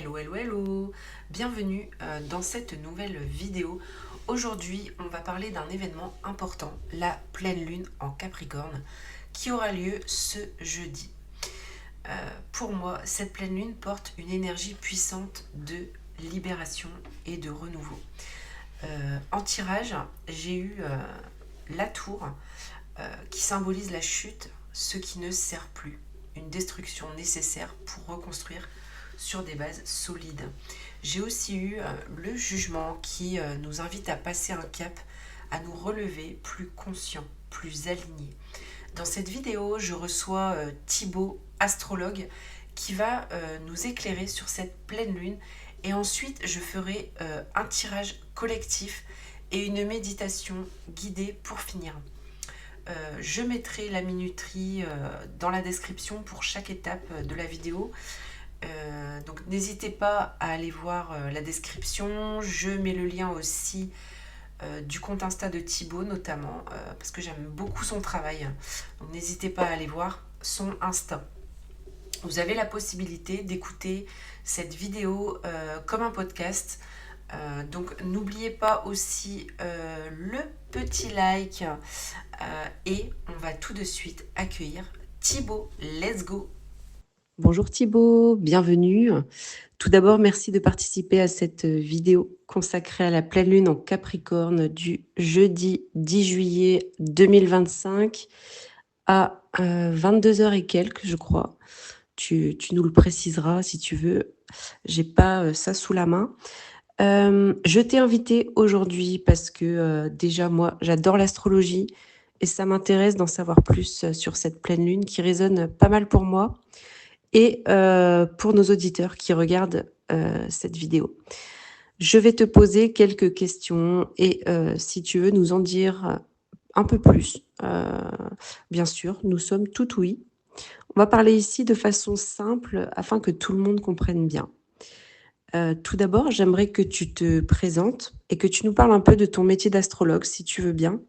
Hello, hello, hello. Bienvenue dans cette nouvelle vidéo. Aujourd'hui, on va parler d'un événement important, la pleine lune en Capricorne, qui aura lieu ce jeudi. Pour moi, cette pleine lune porte une énergie puissante de libération et de renouveau. En tirage, j'ai eu la tour qui symbolise la chute, ce qui ne sert plus, une destruction nécessaire pour reconstruire sur des bases solides. J'ai aussi eu le jugement qui nous invite à passer un cap, à nous relever plus conscients, plus alignés. Dans cette vidéo, je reçois Thibaut, astrologue, qui va nous éclairer sur cette pleine lune. Et ensuite, je ferai un tirage collectif et une méditation guidée pour finir. Je mettrai la minuterie dans la description pour chaque étape de la vidéo. Donc n'hésitez pas à aller voir la description. Je mets le lien aussi du compte Insta de Thibaut notamment, parce que j'aime beaucoup son travail. Donc n'hésitez pas à aller voir son Insta. Vous avez la possibilité d'écouter cette vidéo comme un podcast. Donc n'oubliez pas aussi le petit like et on va tout de suite accueillir Thibaut. Let's go! Bonjour Thibaut, bienvenue. Tout d'abord, merci de participer à cette vidéo consacrée à la pleine lune en Capricorne du jeudi 10 juillet 2025 à 22h et quelques, je crois. Tu nous le préciseras si tu veux. J'ai pas ça sous la main. Je t'ai invité aujourd'hui parce que déjà moi, j'adore l'astrologie et ça m'intéresse d'en savoir plus sur cette pleine lune qui résonne pas mal pour moi et pour nos auditeurs qui regardent cette vidéo. Je vais te poser quelques questions et si tu veux nous en dire un peu plus, bien sûr, nous sommes tout oui. On va parler ici de façon simple afin que tout le monde comprenne bien. Tout d'abord, j'aimerais que tu te présentes et que tu nous parles un peu de ton métier d'astrologue, si tu veux bien.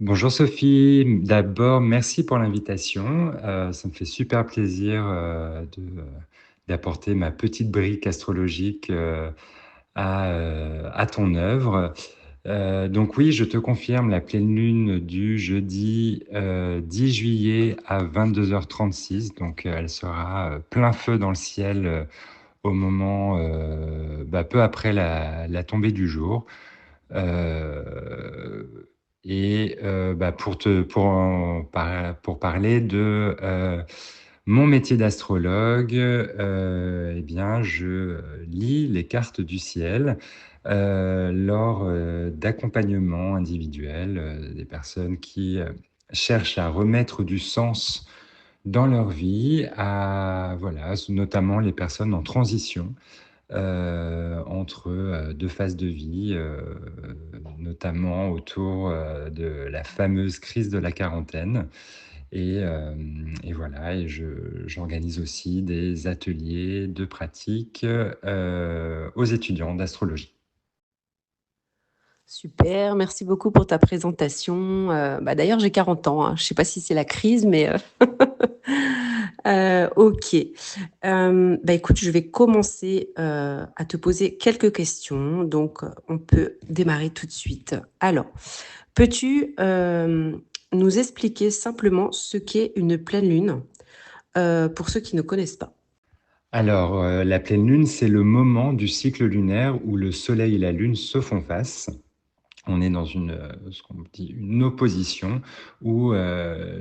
Bonjour Sophie, d'abord merci pour l'invitation. Ça me fait super plaisir d'apporter ma petite brique astrologique à ton œuvre. Donc oui, je te confirme la pleine lune du jeudi 10 juillet à 22h36. Donc elle sera plein feu dans le ciel au moment, peu après la tombée du jour. Euh, pour parler de mon métier d'astrologue, eh bien, je lis les cartes du ciel lors d'accompagnements individuels des personnes qui cherchent à remettre du sens dans leur vie, voilà, notamment les personnes en transition entre deux phases de vie, notamment autour de la fameuse crise de la quarantaine. Et voilà, j'organise aussi des ateliers de pratique aux étudiants d'astrologie. Super, merci beaucoup pour ta présentation. D'ailleurs, j'ai 40 ans, hein. Je ne sais pas si c'est la crise, mais ok. Écoute, je vais commencer à te poser quelques questions. Donc, on peut démarrer tout de suite. Alors, peux-tu nous expliquer simplement ce qu'est une pleine lune pour ceux qui ne connaissent pas? Alors, la pleine lune, c'est le moment du cycle lunaire où le Soleil et la Lune se font face. On est dans ce qu'on dit une opposition où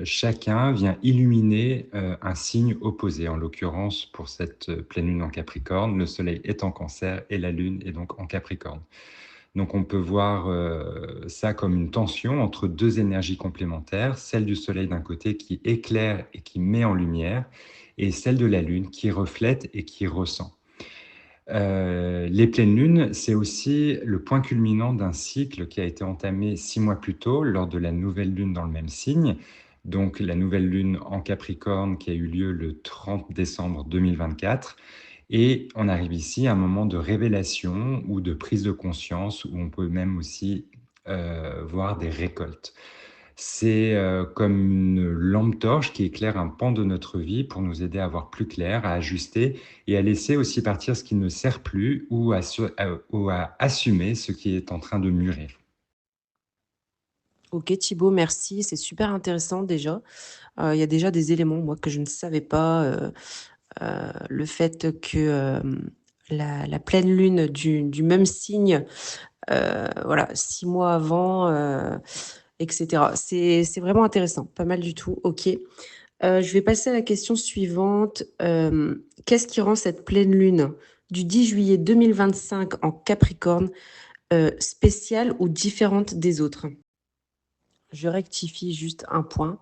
chacun vient illuminer un signe opposé. En l'occurrence, pour cette pleine lune en Capricorne, le Soleil est en Cancer et la Lune est donc en Capricorne. Donc on peut voir ça comme une tension entre deux énergies complémentaires, celle du Soleil d'un côté qui éclaire et qui met en lumière, et celle de la Lune qui reflète et qui ressent. Les pleines lunes, c'est aussi le point culminant d'un cycle qui a été entamé 6 mois plus tôt lors de la nouvelle lune dans le même signe. Donc la nouvelle lune en Capricorne qui a eu lieu le 30 décembre 2024. Et on arrive ici à un moment de révélation ou de prise de conscience où on peut même aussi voir des récoltes. C'est comme une lampe torche qui éclaire un pan de notre vie pour nous aider à voir plus clair, à ajuster et à laisser aussi partir ce qui ne sert plus ou à assumer ce qui est en train de mûrir. Ok Thibaut, merci, c'est super intéressant déjà. Il y a déjà des éléments, moi, que je ne savais pas. Le fait que la pleine lune du même signe, voilà, 6 mois avant, etc. C'est vraiment intéressant, pas mal du tout. Ok. Je vais passer à la question suivante. Qu'est-ce qui rend cette pleine lune du 10 juillet 2025 en Capricorne spéciale ou différente des autres? Je rectifie juste un point.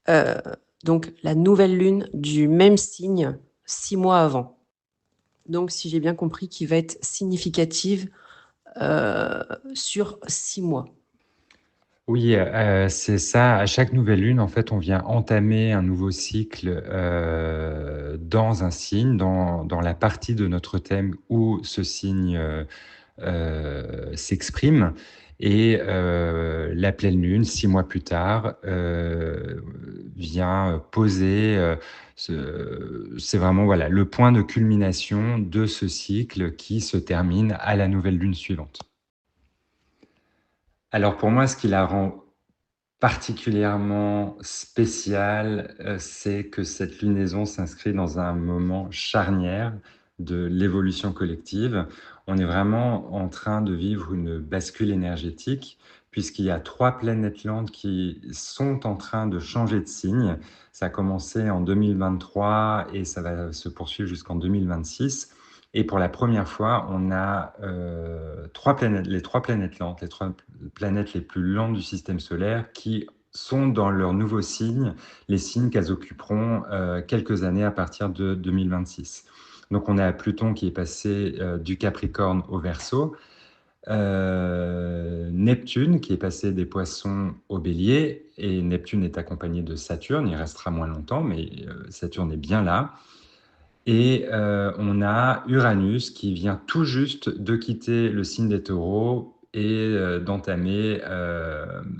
Euh, donc, la nouvelle lune du même signe 6 mois avant. Donc, si j'ai bien compris, qui va être significative euh, sur 6 mois. Oui, c'est ça. À chaque nouvelle lune, en fait, on vient entamer un nouveau cycle dans un signe, dans la partie de notre thème où ce signe s'exprime. Et la pleine lune, 6 mois plus tard, vient poser. C'est vraiment voilà le point de culmination de ce cycle qui se termine à la nouvelle lune suivante. Alors pour moi, ce qui la rend particulièrement spéciale, c'est que cette lunaison s'inscrit dans un moment charnière de l'évolution collective. On est vraiment en train de vivre une bascule énergétique, puisqu'il y a 3 planètes lentes qui sont en train de changer de signe. Ça a commencé en 2023 et ça va se poursuivre jusqu'en 2026. Et pour la première fois, on a 3 planètes, les 3 planètes lentes, les 3 planètes les plus lentes du système solaire qui sont dans leur nouveau signe, les signes qu'elles occuperont quelques années à partir de 2026. Donc on a Pluton qui est passé du Capricorne au Verseau, Neptune qui est passé des Poissons au Bélier, et Neptune est accompagné de Saturne, il restera moins longtemps, mais Saturne est bien là. Et on a Uranus qui vient tout juste de quitter le signe des Taureaux et d'entamer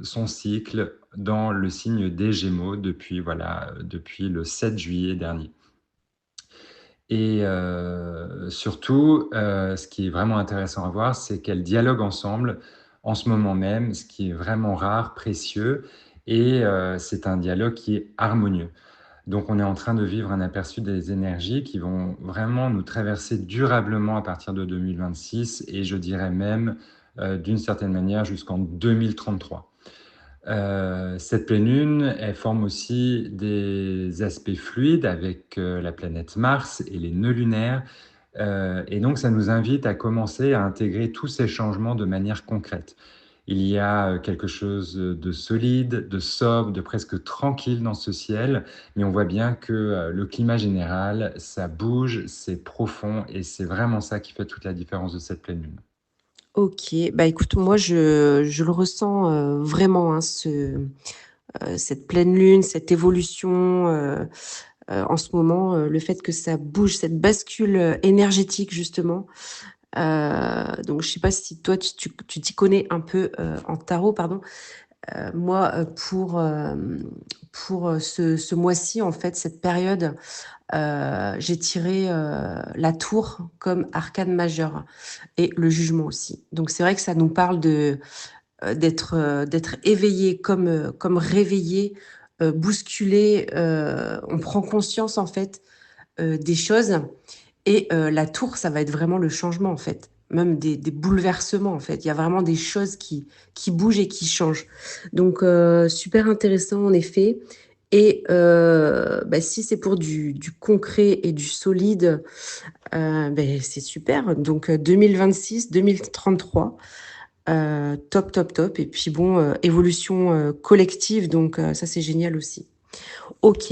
son cycle dans le signe des Gémeaux depuis, voilà, depuis le 7 juillet dernier. Et surtout, ce qui est vraiment intéressant à voir, c'est qu'elles dialoguent ensemble en ce moment même, ce qui est vraiment rare, précieux, et c'est un dialogue qui est harmonieux. Donc, on est en train de vivre un aperçu des énergies qui vont vraiment nous traverser durablement à partir de 2026 et je dirais même d'une certaine manière jusqu'en 2033. Cette pleine lune, elle forme aussi des aspects fluides avec la planète Mars et les nœuds lunaires. Et donc, ça nous invite à commencer à intégrer tous ces changements de manière concrète. Il y a quelque chose de solide, de sobre, de presque tranquille dans ce ciel, mais on voit bien que le climat général, ça bouge, c'est profond, et c'est vraiment ça qui fait toute la différence de cette pleine lune. Ok, bah écoute, moi je le ressens vraiment, hein, cette pleine lune, cette évolution en ce moment, le fait que ça bouge, cette bascule énergétique justement. Donc je sais pas si toi tu t'y connais un peu en tarot, pardon. Moi, pour ce mois-ci, en fait, cette période, j'ai tiré la tour comme arcane majeur et le jugement aussi. Donc c'est vrai que ça nous parle d'être éveillé comme réveillé, bousculé. On prend conscience en fait des choses et la tour, ça va être vraiment le changement en fait. Même des bouleversements en fait. Il y a vraiment des choses qui bougent et qui changent. Donc super intéressant en effet. Et bah, si c'est pour du concret et du solide, ben, c'est super. Donc 2026, 2033, top, top, top. Et puis bon, évolution collective, donc ça c'est génial aussi. Ok,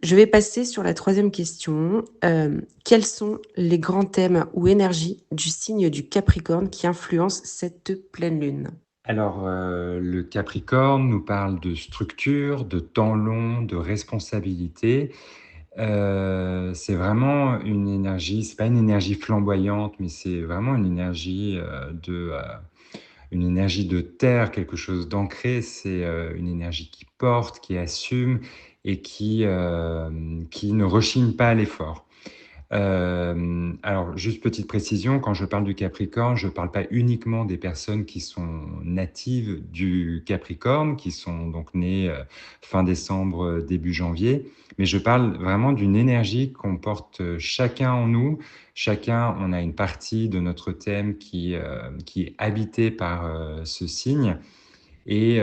je vais passer sur la troisième question. Quels sont les grands thèmes ou énergies du signe du Capricorne qui influencent cette pleine lune? Alors, le Capricorne nous parle de structure, de temps long, de responsabilité. C'est vraiment une énergie, c'est pas une énergie flamboyante, mais c'est vraiment une énergie une énergie de terre, quelque chose d'ancré. C'est une énergie qui porte, qui assume et qui ne rechigne pas à l'effort. Alors, juste petite précision, quand je parle du Capricorne, je ne parle pas uniquement des personnes qui sont natives du Capricorne, qui sont donc nées fin décembre, début janvier, mais je parle vraiment d'une énergie qu'on porte chacun en nous. Chacun, on a une partie de notre thème qui est habitée par ce signe. Et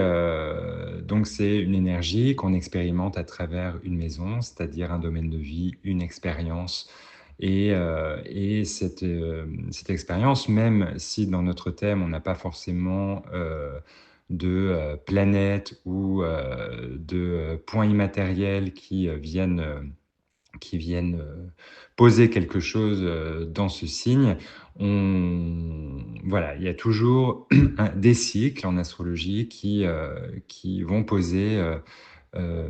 donc, c'est une énergie qu'on expérimente à travers une maison, c'est-à-dire un domaine de vie, une expérience. Et cette expérience, même si dans notre thème, on n'a pas forcément de planètes ou de points immatériels qui viennent poser quelque chose dans ce signe, voilà, il y a toujours des cycles en astrologie qui vont poser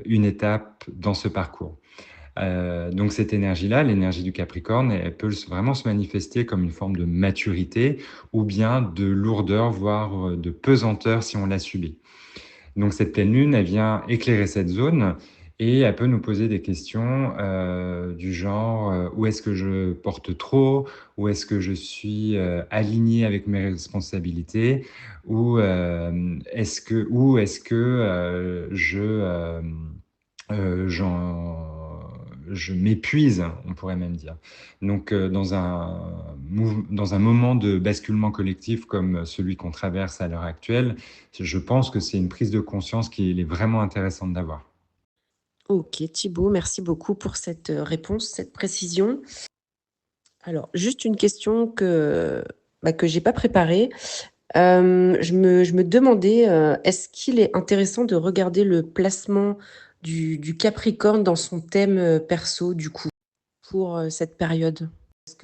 une étape dans ce parcours. Donc cette énergie-là, l'énergie du Capricorne, elle peut vraiment se manifester comme une forme de maturité ou bien de lourdeur, voire de pesanteur si on l'a subie. Donc cette pleine lune, elle vient éclairer cette zone et elle peut nous poser des questions du genre où est-ce que je porte trop, où est-ce que je suis aligné avec mes responsabilités, ou est-ce que je m'épuise, on pourrait même dire. Donc, dans un moment de basculement collectif comme celui qu'on traverse à l'heure actuelle, je pense que c'est une prise de conscience qui est vraiment intéressante d'avoir. Ok, Thibaut, merci beaucoup pour cette réponse, cette précision. Alors, juste une question que j'ai pas préparée. Je me demandais, est-ce qu'il est intéressant de regarder le placement du Capricorne dans son thème perso, du coup, pour cette période? Est-ce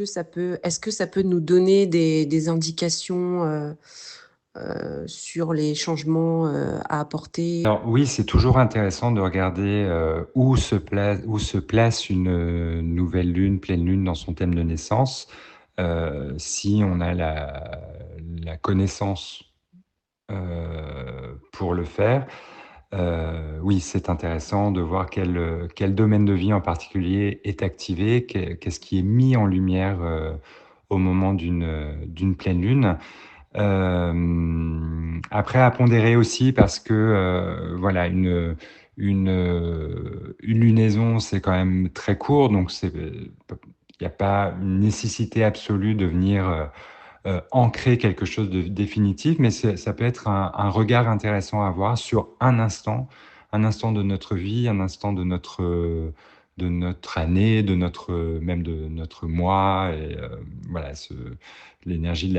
que ça peut nous donner des indications sur les changements à apporter? Alors oui, c'est toujours intéressant de regarder où se place une nouvelle lune, pleine lune dans son thème de naissance. Si on a la connaissance pour le faire. Oui, c'est intéressant de voir quel domaine de vie en particulier est activé, qu'est-ce qui est mis en lumière au moment d'une pleine lune. Après, à pondérer aussi parce que voilà, une lunaison, c'est quand même très court, donc il n'y a pas une nécessité absolue de venir ancrer quelque chose de définitif, mais ça peut être un regard intéressant à avoir sur un instant de notre vie, un instant de notre année, même de notre mois. Et voilà, l'énergie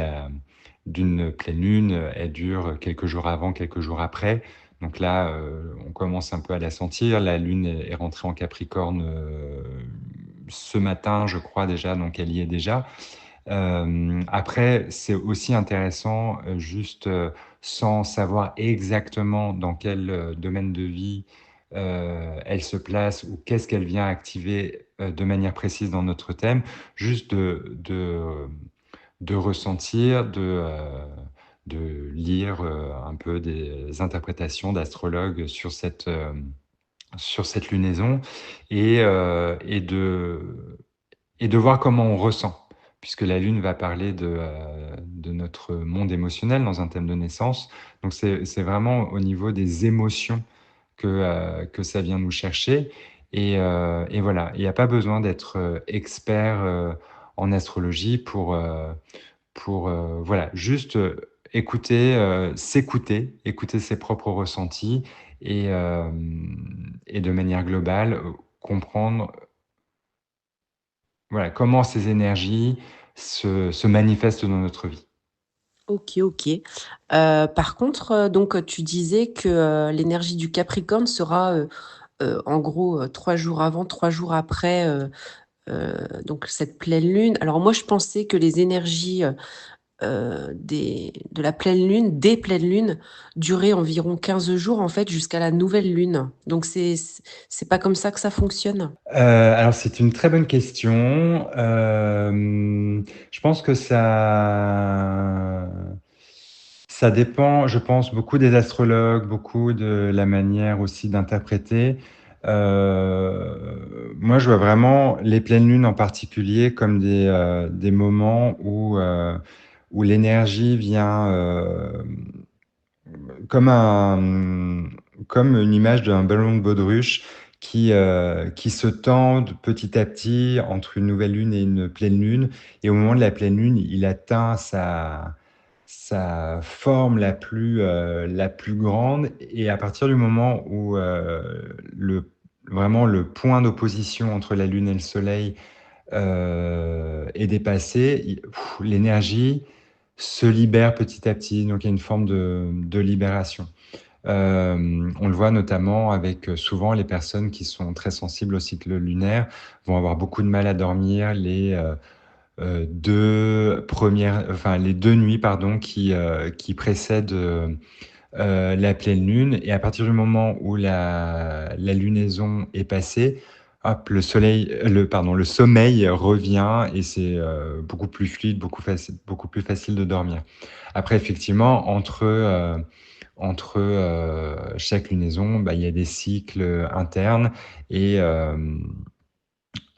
d'une pleine lune, elle dure quelques jours avant, quelques jours après. Donc là, on commence un peu à la sentir. La lune est rentrée en Capricorne ce matin, je crois déjà, donc elle y est déjà. Après, c'est aussi intéressant, juste sans savoir exactement dans quel domaine de vie elle se place ou qu'est-ce qu'elle vient activer de manière précise dans notre thème, juste de ressentir, de lire un peu des interprétations d'astrologues sur cette lunaison et de voir comment on ressent, puisque la Lune va parler de notre monde émotionnel dans un thème de naissance. Donc c'est vraiment au niveau des émotions que ça vient nous chercher. Et voilà, il n'y a pas besoin d'être expert en astrologie pour voilà, juste s'écouter, écouter ses propres ressentis et de manière globale, comprendre voilà, comment ces énergies se manifestent dans notre vie. Ok, ok. Par contre, donc tu disais que l'énergie du Capricorne sera en gros 3 jours avant, 3 jours après donc cette pleine lune. Alors moi, je pensais que les énergies de la pleine lune, des pleines lunes, duraient environ 15 jours en fait jusqu'à la nouvelle lune. Donc c'est pas comme ça que ça fonctionne. Alors c'est une très bonne question. Je pense que Ça dépend, je pense, beaucoup des astrologues, beaucoup de la manière aussi d'interpréter. Moi, je vois vraiment les pleines lunes en particulier comme des moments où l'énergie vient comme comme une image d'un ballon de baudruche qui se tend petit à petit entre une nouvelle lune et une pleine lune. Et au moment de la pleine lune, il atteint sa forme la plus grande. Et à partir du moment où vraiment le point d'opposition entre la lune et le soleil est dépassé, l'énergie se libère petit à petit. Donc il y a une forme de libération. On le voit notamment avec souvent les personnes qui sont très sensibles au cycle lunaire vont avoir beaucoup de mal à dormir les 2 nuits pardon qui précèdent la pleine lune. Et à partir du moment où la lunaison est passée, hop, le sommeil revient et c'est beaucoup plus fluide, beaucoup plus facile de dormir. Après, effectivement, entre chaque lunaison, bah, il y a des cycles internes et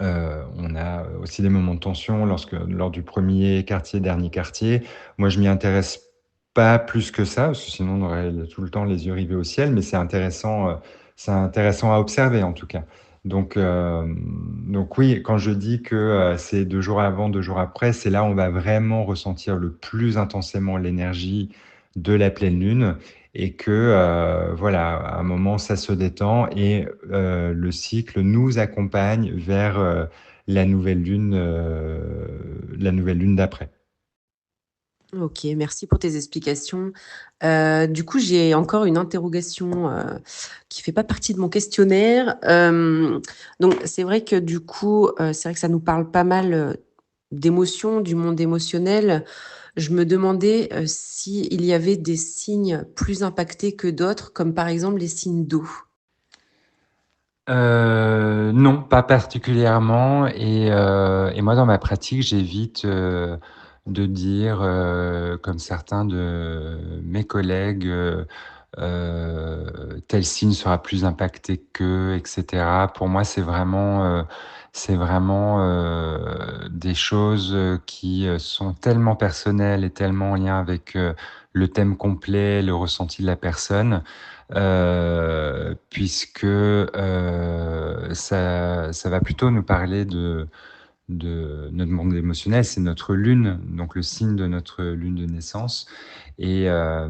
on a aussi des moments de tension lors du premier quartier, dernier quartier. Moi, je m'y intéresse pas plus que ça, parce que sinon on aurait tout le temps les yeux rivés au ciel, mais c'est intéressant à observer en tout cas. Donc oui, quand je dis que c'est 2 jours avant, 2 jours après, c'est là où on va vraiment ressentir le plus intensément l'énergie de la pleine lune et que voilà, à un moment ça se détend et le cycle nous accompagne vers la nouvelle lune d'après. Ok, merci pour tes explications. Du coup, j'ai encore une interrogation qui fait pas partie de mon questionnaire. Donc, c'est vrai que du coup, c'est vrai que ça nous parle pas mal d'émotions, du monde émotionnel. Je me demandais s'il y avait des signes plus impactés que d'autres, comme par exemple les signes d'eau. Non, pas particulièrement. Et moi, dans ma pratique, j'évite de dire, comme certains de mes collègues, tel signe sera plus impacté qu'eux, etc. Pour moi, c'est vraiment des choses qui sont tellement personnelles et tellement en lien avec le thème complet, le ressenti de la personne puisque ça va plutôt nous parler de notre monde émotionnel, c'est notre lune, donc le signe de notre lune de naissance, et, euh,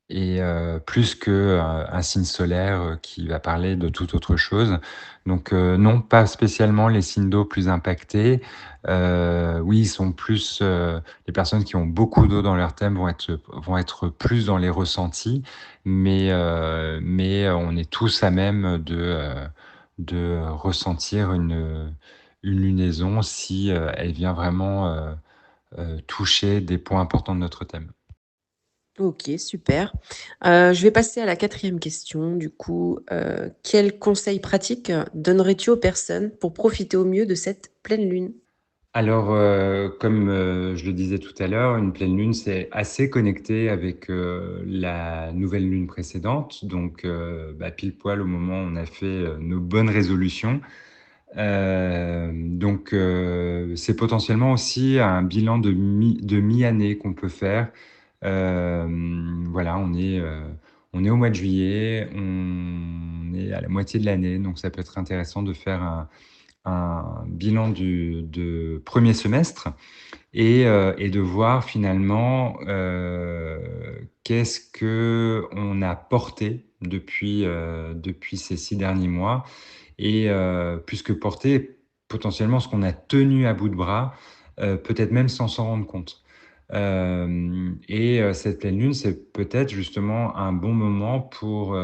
et plus que un signe solaire qui va parler de toute autre chose. Donc non, pas spécialement les signes d'eau plus impactés. Oui, ils sont plus les personnes qui ont beaucoup d'eau dans leur thème vont être plus dans les ressentis, mais on est tous à même de ressentir une lunaison si elle vient vraiment toucher des points importants de notre thème. Ok, super. Je vais passer à la quatrième question. Du coup, quels conseils pratiques donnerais-tu aux personnes pour profiter au mieux de cette pleine lune? Alors, comme je le disais tout à l'heure, une pleine lune, c'est assez connecté avec la nouvelle lune précédente, donc bah, pile poil au moment où on a fait nos bonnes résolutions. Donc, c'est potentiellement aussi un bilan de mi-année qu'on peut faire. Voilà, on est au mois de juillet, on est à la moitié de l'année, donc ça peut être intéressant de faire un bilan de premier semestre et de voir finalement qu'est-ce que on a porté depuis ces 6 derniers mois et plus que porté, potentiellement ce qu'on a tenu à bout de bras, peut-être même sans s'en rendre compte. Et cette pleine lune, c'est peut-être justement un bon moment pour,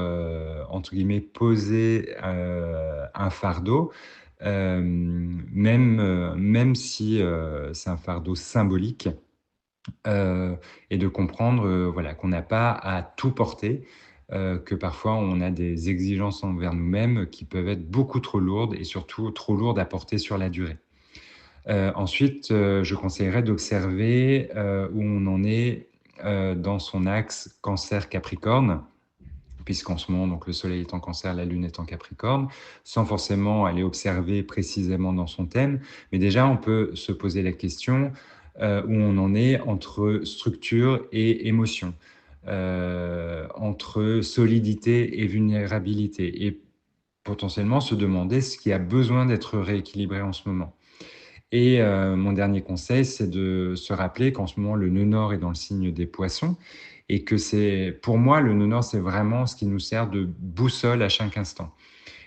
entre guillemets, «poser» un fardeau, même si c'est un fardeau symbolique, et de comprendre voilà, qu'on n'a pas à tout porter, que parfois on a des exigences envers nous-mêmes qui peuvent être beaucoup trop lourdes et surtout trop lourdes à porter sur la durée. Ensuite, je conseillerais d'observer où on en est dans son axe Cancer-Capricorne, puisqu'en ce moment, donc, le Soleil est en Cancer, la Lune est en Capricorne, sans forcément aller observer précisément dans son thème. Mais déjà, on peut se poser la question où on en est entre structure et émotion, entre solidité et vulnérabilité, et potentiellement se demander ce qui a besoin d'être rééquilibré en ce moment. Et mon dernier conseil, c'est de se rappeler qu'en ce moment, le nœud nord est dans le signe des poissons, et que c'est, pour moi, le nœud nord, c'est vraiment ce qui nous sert de boussole à chaque instant.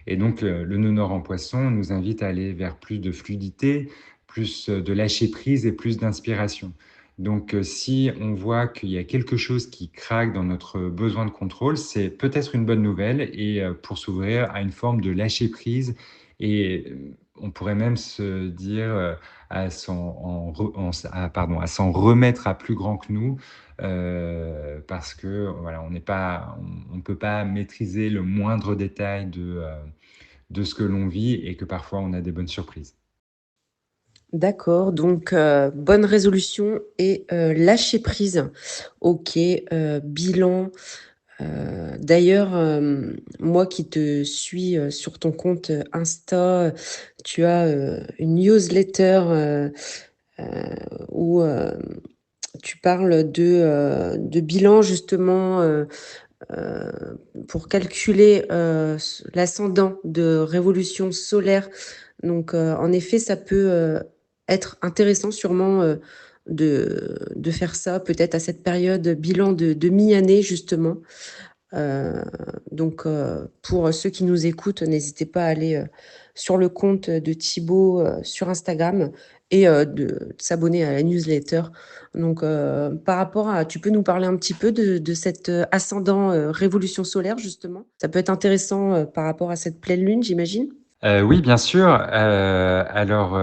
Et donc, le nœud nord en poisson nous invite à aller vers plus de fluidité, plus de lâcher prise et plus d'inspiration. Donc, si on voit qu'il y a quelque chose qui craque dans notre besoin de contrôle, c'est peut-être une bonne nouvelle, et pour s'ouvrir à une forme de lâcher prise. Et on pourrait même se dire à s'en remettre à plus grand que nous, parce que voilà, on peut pas maîtriser le moindre détail de ce que l'on vit, et que parfois on a des bonnes surprises. D'accord, donc bonne résolution et lâcher prise. OK, bilan. D'ailleurs, moi qui te suis, sur ton compte, Insta, tu as, une newsletter, heu, où, tu parles de bilan justement, heu, pour calculer, l'ascendant de révolution solaire. Donc, en effet, ça peut, être intéressant sûrement, de faire ça peut-être à cette période bilan de mi-année justement. Heu, donc, pour ceux qui nous écoutent, n'hésitez pas à aller, sur le compte de Thibaut, sur Instagram, et de s'abonner à la newsletter. Donc, par rapport à tu peux nous parler un petit peu de cet, ascendant, révolution solaire justement? Ça peut être intéressant, par rapport à cette pleine lune, j'imagine? Oui, bien sûr. Alors,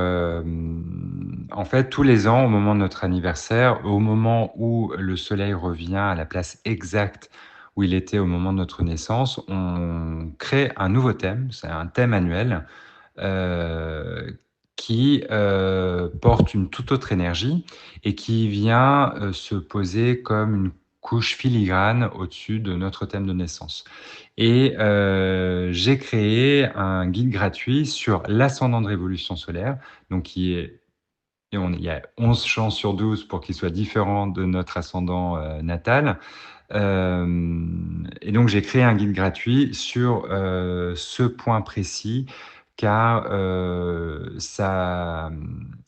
en fait, tous les ans, au moment de notre anniversaire, au moment où le soleil revient à la place exacte où il était au moment de notre naissance, on crée un nouveau thème. C'est un thème annuel, qui porte une toute autre énergie, et qui vient se poser comme une couche filigrane au-dessus de notre thème de naissance. Et j'ai créé un guide gratuit sur l'ascendant de révolution solaire, donc qui est, il y a 11 chances sur 12 pour qu'il soit différent de notre ascendant natal. Et donc j'ai créé un guide gratuit sur ce point précis, car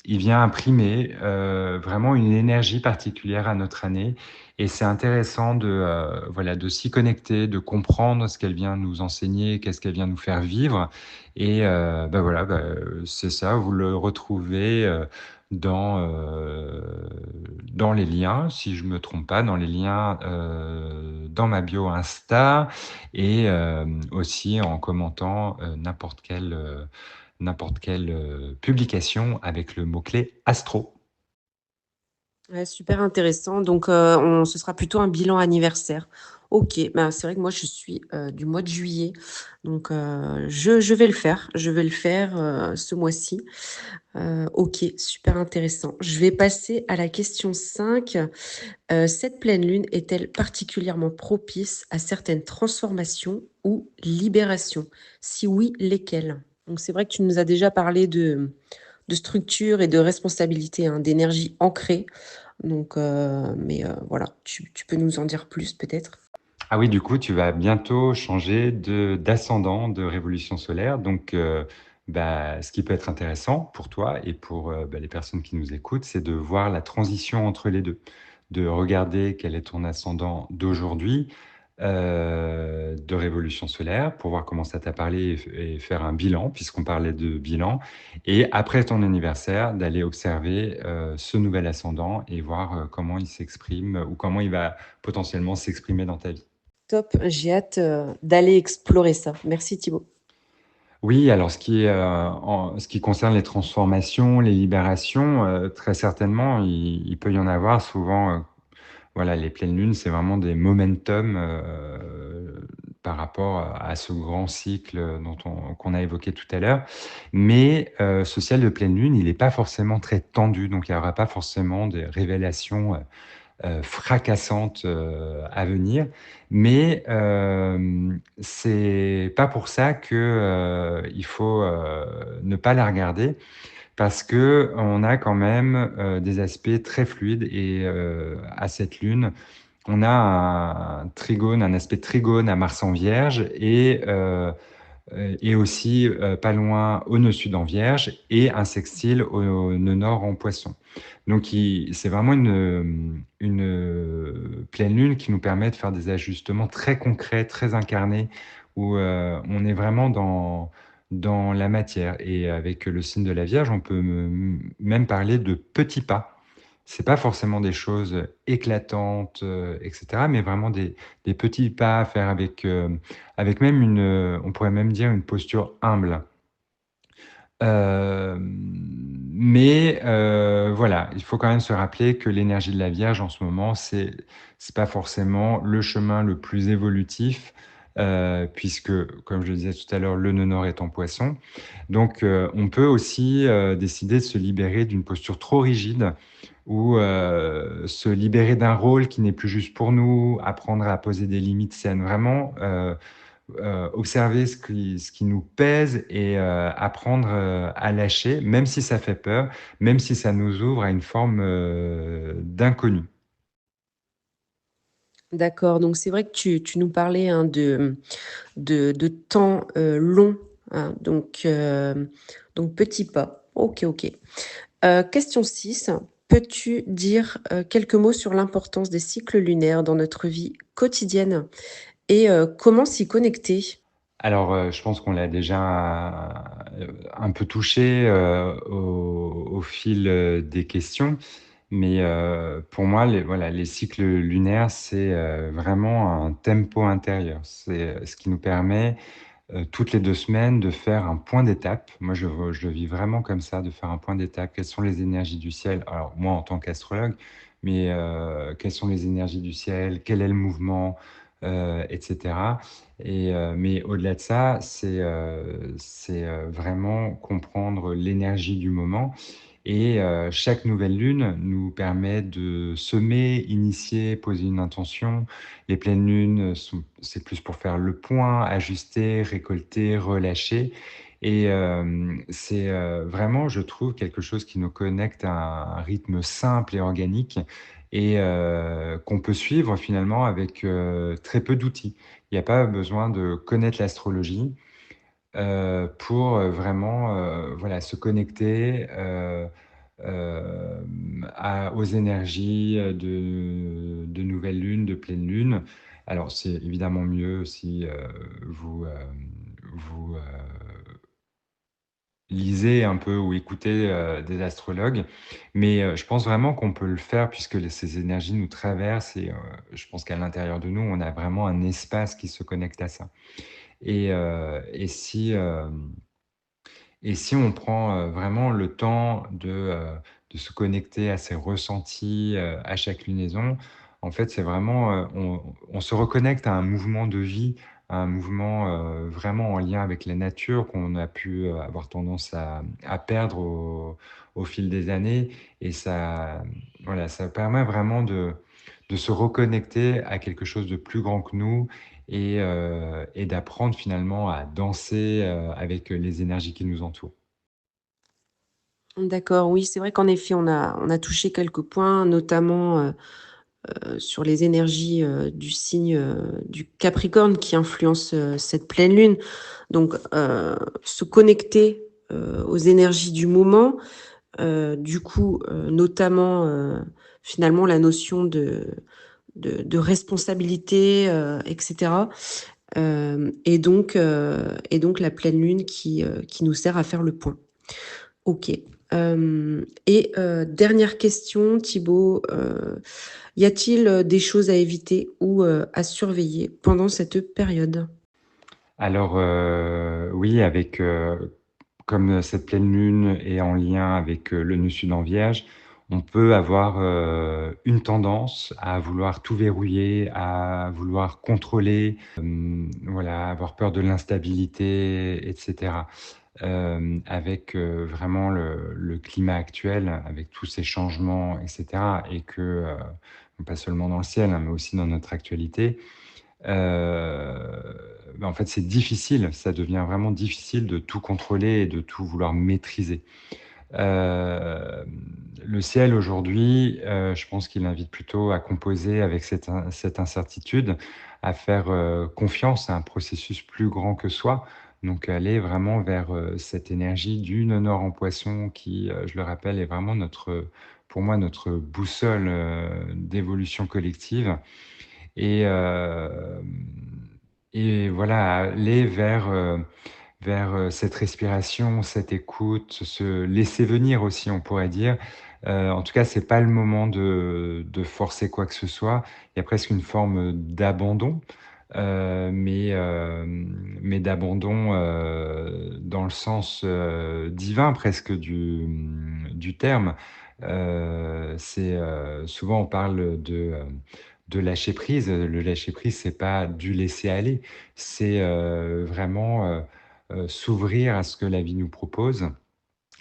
il vient imprimer vraiment une énergie particulière à notre année. Et c'est intéressant voilà, de s'y connecter, de comprendre ce qu'elle vient nous enseigner, qu'est-ce qu'elle vient nous faire vivre. Et voilà, c'est ça, vous le retrouvez dans les liens, si je me trompe pas, dans les liens dans ma bio Insta, et aussi en commentant n'importe quelle publication avec le mot-clé astro. Ouais, super intéressant. Donc, ce sera plutôt un bilan anniversaire. OK, ben, c'est vrai que moi je suis, du mois de juillet, donc, je vais le faire. Je vais le faire, ce mois-ci. OK, super intéressant. Je vais passer à la question 5. Cette pleine lune est-elle particulièrement propice à certaines transformations ou libérations? Si oui, lesquelles? Donc c'est vrai que tu nous as déjà parlé de structure et de responsabilité, hein, d'énergie ancrée. Donc, mais, voilà, tu peux nous en dire plus peut-être? Ah oui, du coup, tu vas bientôt changer d'ascendant de révolution solaire. Donc, ce qui peut être intéressant pour toi et pour les personnes qui nous écoutent, c'est de voir la transition entre les deux, de regarder quel est ton ascendant d'aujourd'hui, de révolution solaire, pour voir comment ça t'a parlé, et faire un bilan, puisqu'on parlait de bilan. Et après ton anniversaire, d'aller observer ce nouvel ascendant, et voir comment il s'exprime, ou comment il va potentiellement s'exprimer dans ta vie. Top, j'ai hâte, d'aller explorer ça. Merci Thibaut. Oui, alors ce qui concerne les transformations, les libérations, très certainement, il peut y en avoir souvent. Voilà, les pleines lunes, c'est vraiment des momentum par rapport à ce grand cycle qu'on a évoqué tout à l'heure. Mais ce ciel de pleine lune, il n'est pas forcément très tendu, donc il n'y aura pas forcément des révélations fracassante à venir. Mais c'est pas pour ça que il faut ne pas la regarder, parce que on a quand même des aspects très fluides et à cette lune, on a un trigone, un aspect trigone à Mars en Vierge et aussi pas loin au nœud sud en Vierge et un sextile au nœud nord en Poisson. Donc c'est vraiment une pleine lune qui nous permet de faire des ajustements très concrets, très incarnés, où on est vraiment dans la matière. Et avec le signe de la Vierge, on peut même parler de petits pas. C'est pas forcément des choses éclatantes, etc., mais vraiment des petits pas à faire avec même on pourrait même dire une posture humble. Mais voilà, il faut quand même se rappeler que l'énergie de la Vierge en ce moment, c'est pas forcément le chemin le plus évolutif, puisque, comme je le disais tout à l'heure, le nœud nord est en Poisson. Donc, on peut aussi décider de se libérer d'une posture trop rigide ou se libérer d'un rôle qui n'est plus juste pour nous, apprendre à poser des limites saines. Vraiment, observer ce qui nous pèse et apprendre à lâcher, même si ça fait peur, même si ça nous ouvre à une forme d'inconnu. D'accord, donc c'est vrai que tu nous parlais hein, de temps long, hein, donc petit pas. Ok, ok. Question 6. Peux-tu dire quelques mots sur l'importance des cycles lunaires dans notre vie quotidienne et comment s'y connecter? Alors, je pense qu'on l'a déjà un peu touché au fil des questions, mais pour moi, voilà, les cycles lunaires, c'est vraiment un tempo intérieur. C'est ce qui nous permet toutes les 2 semaines de faire un point d'étape. Moi, je le vis vraiment comme ça, de faire un point d'étape. Quelles sont les énergies du ciel? Alors moi, en tant qu'astrologue, mais quelles sont les énergies du ciel? Quel est le mouvement? Et cetera. Et mais au-delà de ça, c'est vraiment comprendre l'énergie du moment et chaque nouvelle lune nous permet de semer, initier, poser une intention. Les pleines lunes c'est plus pour faire le point, ajuster, récolter, relâcher. Et c'est vraiment, je trouve, quelque chose qui nous connecte à un rythme simple et organique et qu'on peut suivre finalement avec très peu d'outils. Il n'y a pas besoin de connaître l'astrologie pour vraiment voilà, se connecter aux énergies de nouvelle lune, de pleine lune. Alors, c'est évidemment mieux si vous lisez un peu ou écoutez des astrologues, mais je pense vraiment qu'on peut le faire puisque ces énergies nous traversent et je pense qu'à l'intérieur de nous, on a vraiment un espace qui se connecte à ça. Et, euh, et si, euh, et si on prend vraiment le temps de se connecter à ses ressentis à chaque lunaison, en fait, c'est vraiment, on se reconnecte à un mouvement de vie, à un mouvement vraiment en lien avec la nature qu'on a pu avoir tendance à perdre au fil des années. Et ça, voilà, ça permet vraiment de se reconnecter à quelque chose de plus grand que nous et d'apprendre finalement à danser avec les énergies qui nous entourent. D'accord, oui, c'est vrai qu'en effet, on a touché quelques points, notamment sur les énergies du signe du Capricorne qui influence cette pleine lune. Donc, se connecter aux énergies du moment, du coup, notamment finalement la notion de responsabilité, etc. Et donc la pleine lune qui nous sert à faire le point. Ok. Et dernière question, Thibaut, y a-t-il des choses à éviter ou à surveiller pendant cette période? Alors oui, comme cette pleine lune est en lien avec le nœud sud en Vierge, on peut avoir une tendance à vouloir tout verrouiller, à vouloir contrôler, voilà, avoir peur de l'instabilité, etc. avec vraiment le climat actuel, avec tous ces changements, et cetera, et que, pas seulement dans le ciel, hein, mais aussi dans notre actualité, en fait, c'est difficile, ça devient vraiment difficile de tout contrôler et de tout vouloir maîtriser. Le ciel aujourd'hui, je pense qu'il invite plutôt à composer avec cette incertitude, à faire, confiance à un processus plus grand que soi, donc aller vraiment vers, cette énergie du nœud nord en Poisson qui, je le rappelle, est vraiment pour moi, notre boussole, d'évolution collective, et voilà, aller vers, cette respiration, cette écoute, se laisser venir aussi, on pourrait dire. En tout cas, c'est pas le moment de forcer quoi que ce soit. Il y a presque une forme d'abandon, mais d'abandon, dans le sens, divin presque du terme. Souvent on parle de lâcher prise. Le lâcher prise, c'est pas du laisser aller, c'est, vraiment, s'ouvrir à ce que la vie nous propose,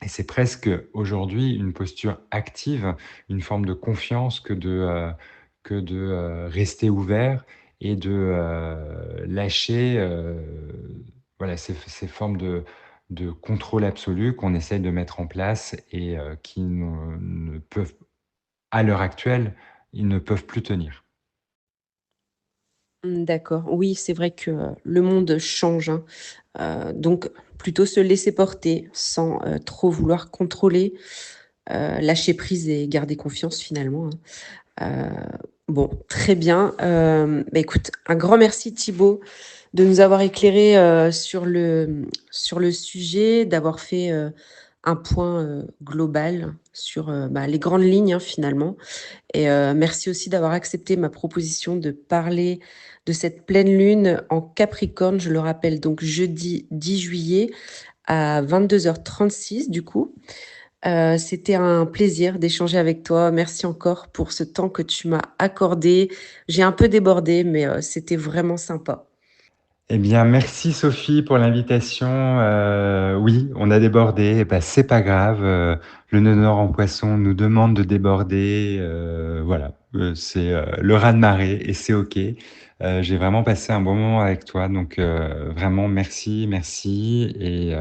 et c'est presque aujourd'hui une posture active, une forme de confiance que de rester ouvert et de, lâcher, voilà, ces formes de contrôle absolu qu'on essaye de mettre en place et qui ne peuvent, à l'heure actuelle, ils ne peuvent plus tenir. D'accord. Oui, c'est vrai que, le monde change, hein, donc plutôt se laisser porter sans, trop vouloir contrôler, lâcher prise et garder confiance finalement, hein. Bon, très bien, écoute, un grand merci Thibaut de nous avoir éclairés, sur le sujet, d'avoir fait, un point, global sur, les grandes lignes, hein, finalement. Et merci aussi d'avoir accepté ma proposition de parler de cette pleine lune en Capricorne. Je le rappelle, donc jeudi 10 juillet à 22h36 du coup. C'était un plaisir d'échanger avec toi. Merci encore pour ce temps que tu m'as accordé. J'ai un peu débordé, mais c'était vraiment sympa. Eh bien, merci Sophie pour l'invitation. Oui, on a débordé, c'est pas grave. Le nœud nord en Poisson nous demande de déborder. Voilà, c'est le raz-de-marée et c'est OK. J'ai vraiment passé un bon moment avec toi, donc vraiment merci, merci, et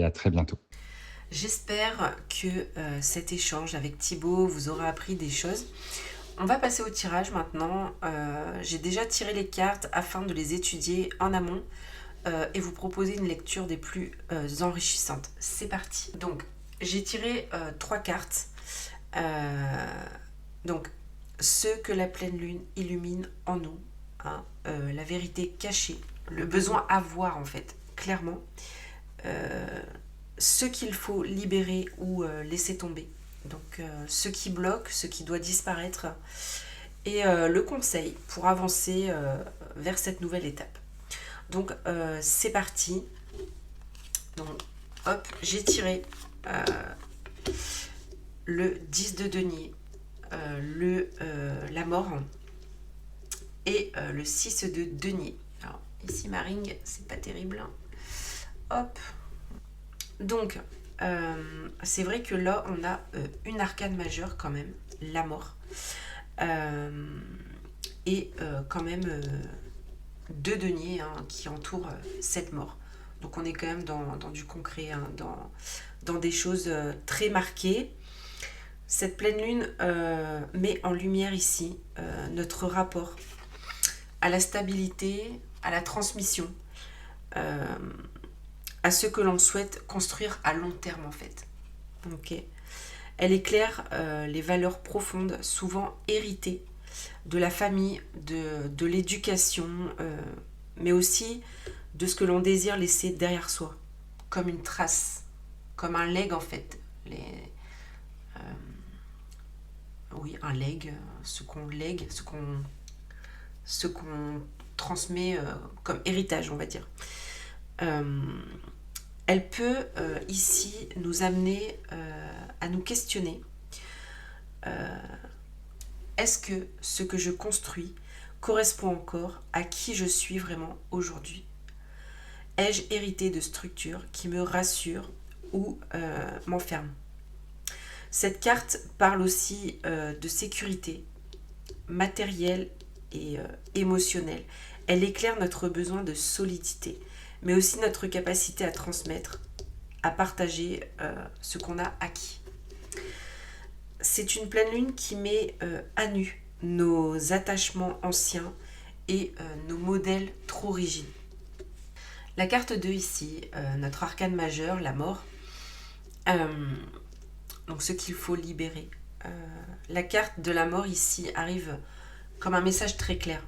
à très bientôt. J'espère que cet échange avec Thibaut vous aura appris des choses. On va passer au tirage maintenant. J'ai déjà tiré les cartes afin de les étudier en amont et vous proposer une lecture des plus enrichissantes. C'est parti. Donc, j'ai tiré trois cartes. Donc, ce que la pleine lune illumine en nous, hein, la vérité cachée, le besoin à voir en fait, clairement, ce qu'il faut libérer ou laisser tomber. Donc, ce qui bloque, ce qui doit disparaître, et le conseil pour avancer vers cette nouvelle étape. Donc, c'est parti. Donc, hop, j'ai tiré le 10 de denier, la mort et le 6 de denier. Alors, ici, ma ring, c'est pas terrible. Hop. Donc, c'est vrai que là, on a une arcane majeure quand même, la mort. Et quand même deux deniers, hein, qui entourent cette mort. Donc on est quand même dans du concret, hein, dans des choses très marquées. Cette pleine lune met en lumière ici notre rapport à la stabilité, à la transmission, à ce que l'on souhaite construire à long terme en fait. Okay. Elle éclaire les valeurs profondes, souvent héritées de la famille, de l'éducation, mais aussi de ce que l'on désire laisser derrière soi, comme une trace, comme un legs en fait. Oui, un leg, ce qu'on lègue, ce qu'on transmet comme héritage, on va dire. Elle peut ici nous amener à nous questionner. Est-ce que ce que je construis correspond encore à qui je suis vraiment aujourd'hui? Ai-je hérité de structures qui me rassurent ou m'enferment? Cette carte parle aussi de sécurité matérielle et émotionnelle. Elle éclaire notre besoin de solidité, mais aussi notre capacité à transmettre, à partager ce qu'on a acquis. C'est une pleine lune qui met à nu nos attachements anciens et nos modèles trop rigides. La carte 2 ici, notre arcane majeur, la mort, donc ce qu'il faut libérer. La carte de la mort ici arrive comme un message très clair.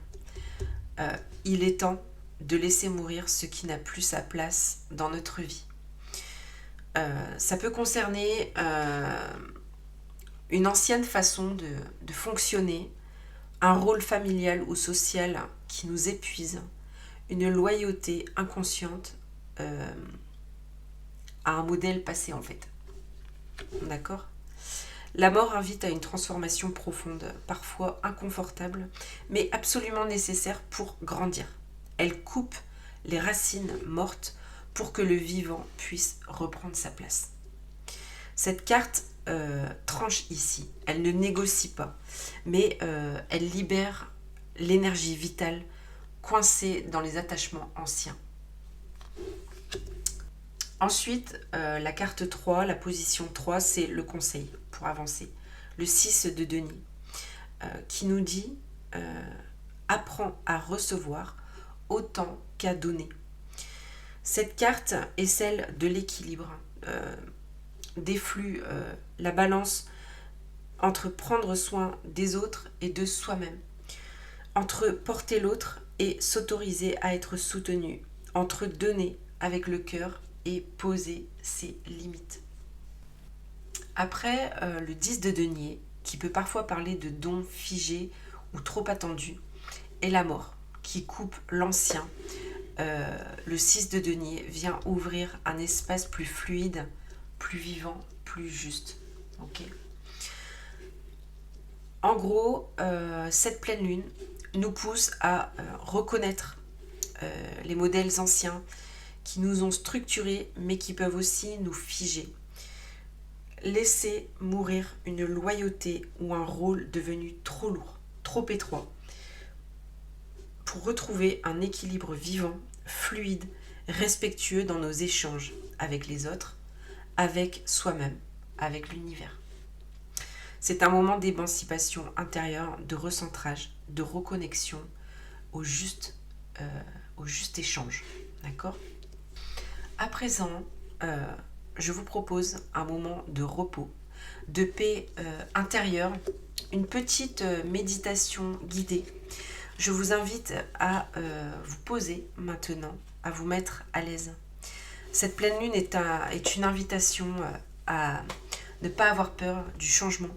Il est temps de laisser mourir ce qui n'a plus sa place dans notre vie. Ça peut concerner une ancienne façon de fonctionner, un rôle familial ou social qui nous épuise, une loyauté inconsciente à un modèle passé en fait. D'accord ? La mort invite à une transformation profonde, parfois inconfortable, mais absolument nécessaire pour grandir. Elle coupe les racines mortes pour que le vivant puisse reprendre sa place. Cette carte tranche ici, elle ne négocie pas, mais elle libère l'énergie vitale coincée dans les attachements anciens. Ensuite, la carte 3, la position 3, c'est le conseil pour avancer. Le 6 de denier, qui nous dit apprends à recevoir autant qu'à donner. Cette carte est celle de l'équilibre, des flux, la balance entre prendre soin des autres et de soi-même, entre porter l'autre et s'autoriser à être soutenu, entre donner avec le cœur et poser ses limites. Après, le 10 de denier, qui peut parfois parler de dons figés ou trop attendus, et la mort, qui coupe l'ancien. Le 6 de denier vient ouvrir un espace plus fluide, plus vivant, plus juste. Okay. En gros, cette pleine lune nous pousse à reconnaître les modèles anciens qui nous ont structurés, mais qui peuvent aussi nous figer. Laisser mourir une loyauté ou un rôle devenu trop lourd, trop étroit, pour retrouver un équilibre vivant, fluide, respectueux dans nos échanges avec les autres, avec soi-même, avec l'univers. C'est un moment d'émancipation intérieure, de recentrage, de reconnexion au juste échange. D'accord ? À présent, je vous propose un moment de repos, de paix intérieure, une petite méditation guidée. Je vous invite à vous poser maintenant, à vous mettre à l'aise. Cette pleine lune est une invitation à ne pas avoir peur du changement,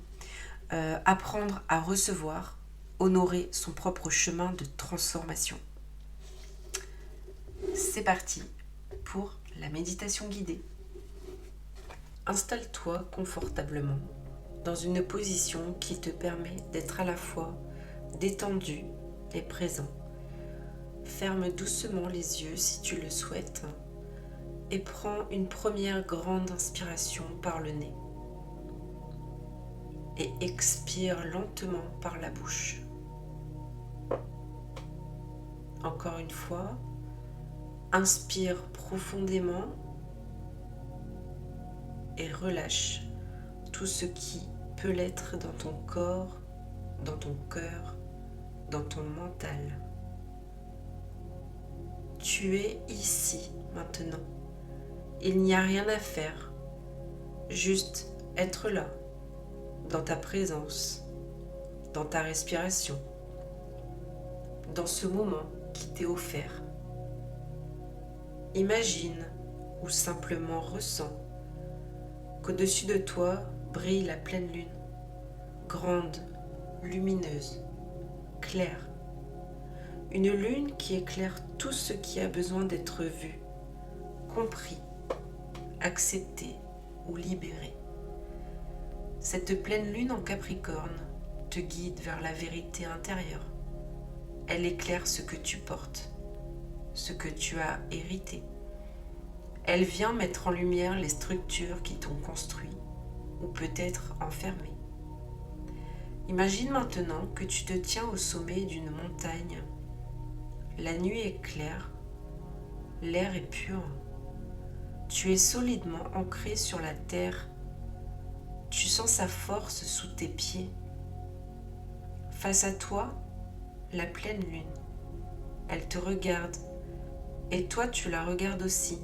apprendre à recevoir, honorer son propre chemin de transformation. C'est parti pour la méditation guidée. Installe-toi confortablement dans une position qui te permet d'être à la fois détendu et présent. Ferme doucement les yeux si tu le souhaites et prends une première grande inspiration par le nez et expire lentement par la bouche. Encore une fois, inspire profondément et relâche tout ce qui peut l'être dans ton corps, dans ton cœur, dans ton mental. Tu es ici maintenant. Il n'y a rien à faire, juste être là, dans ta présence, dans ta respiration, dans ce moment qui t'est offert. Imagine ou simplement ressens qu'au-dessus de toi brille la pleine lune, grande, lumineuse, claire. Une lune qui éclaire tout ce qui a besoin d'être vu, compris, accepté ou libéré. Cette pleine lune en Capricorne te guide vers la vérité intérieure. Elle éclaire ce que tu portes, ce que tu as hérité, Elle vient mettre en lumière les structures qui t'ont construit ou peut-être enfermé. Imagine maintenant que tu te tiens au sommet d'une montagne. La nuit est claire, l'air est pur. Tu es solidement ancré sur la terre. Tu sens sa force sous tes pieds. Face à toi, la pleine lune. Elle te regarde et toi tu la regardes aussi.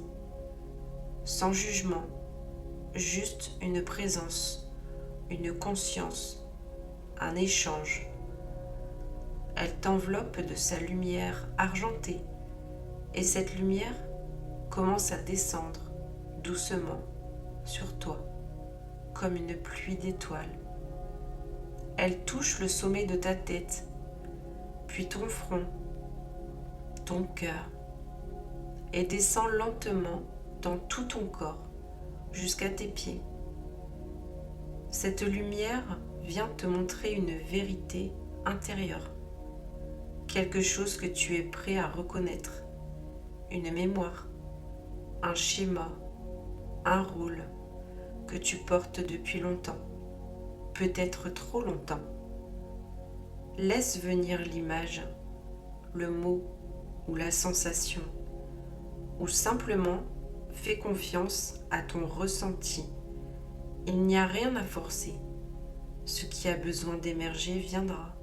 Sans jugement, juste une présence, une conscience, un échange. Elle t'enveloppe de sa lumière argentée et cette lumière commence à descendre doucement sur toi, comme une pluie d'étoiles. Elle touche le sommet de ta tête, puis ton front, ton cœur, et descend lentement dans tout ton corps, jusqu'à tes pieds. Cette lumière vient te montrer une vérité intérieure, quelque chose que tu es prêt à reconnaître, une mémoire, un schéma, un rôle que tu portes depuis longtemps, peut-être trop longtemps. Laisse venir l'image, le mot ou la sensation, ou simplement fais confiance à ton ressenti. Il n'y a rien à forcer. Ce qui a besoin d'émerger viendra.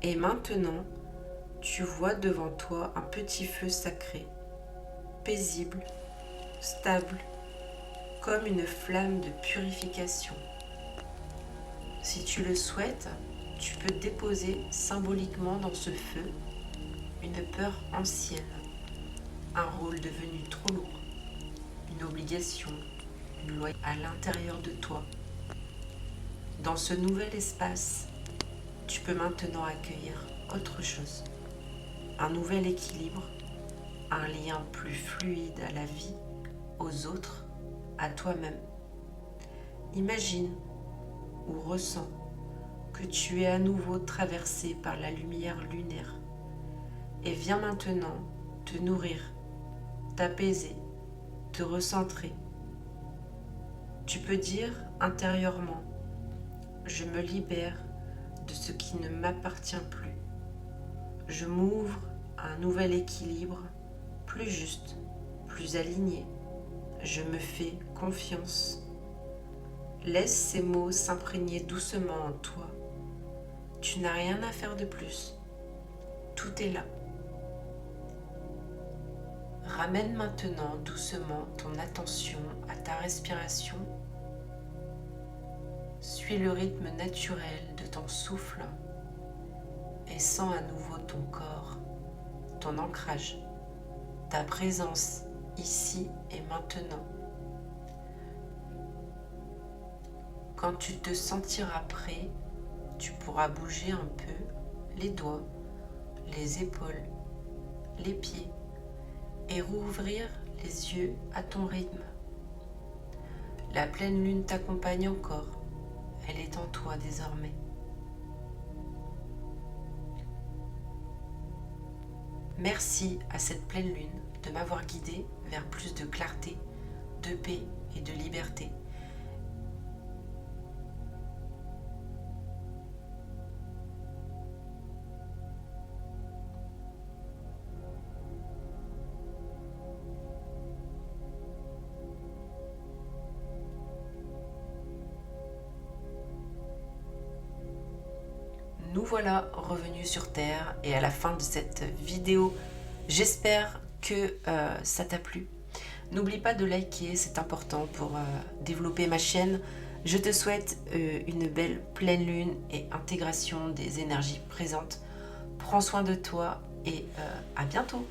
Et maintenant, tu vois devant toi un petit feu sacré, paisible, stable, comme une flamme de purification. Si tu le souhaites, tu peux déposer symboliquement dans ce feu une peur ancienne, un rôle devenu trop lourd, une obligation, une loi à l'intérieur de toi. Dans ce nouvel espace, tu peux maintenant accueillir autre chose, un nouvel équilibre, un lien plus fluide à la vie, aux autres, à toi-même. Imagine ou ressens que tu es à nouveau traversé par la lumière lunaire et viens maintenant te nourrir, t'apaiser, te recentrer. Tu peux dire intérieurement: je me libère de ce qui ne m'appartient plus. Je m'ouvre à un nouvel équilibre, plus juste, plus aligné. Je me fais confiance. Laisse ces mots s'imprégner doucement en toi. Tu n'as rien à faire de plus. Tout est là. Ramène maintenant doucement ton attention à ta respiration. Suis le rythme naturel de ton souffle et sens à nouveau ton corps, ton ancrage, ta présence ici et maintenant. Quand tu te sentiras prêt, tu pourras bouger un peu les doigts, les épaules, les pieds et rouvrir les yeux à ton rythme. La pleine lune t'accompagne encore, elle est en toi désormais. Merci à cette pleine lune de m'avoir guidé vers plus de clarté, de paix et de liberté. Nous voilà revenus sur Terre et à la fin de cette vidéo, j'espère que ça t'a plu. N'oublie pas de liker, c'est important pour développer ma chaîne. Je te souhaite une belle pleine lune et intégration des énergies présentes. Prends soin de toi et à bientôt.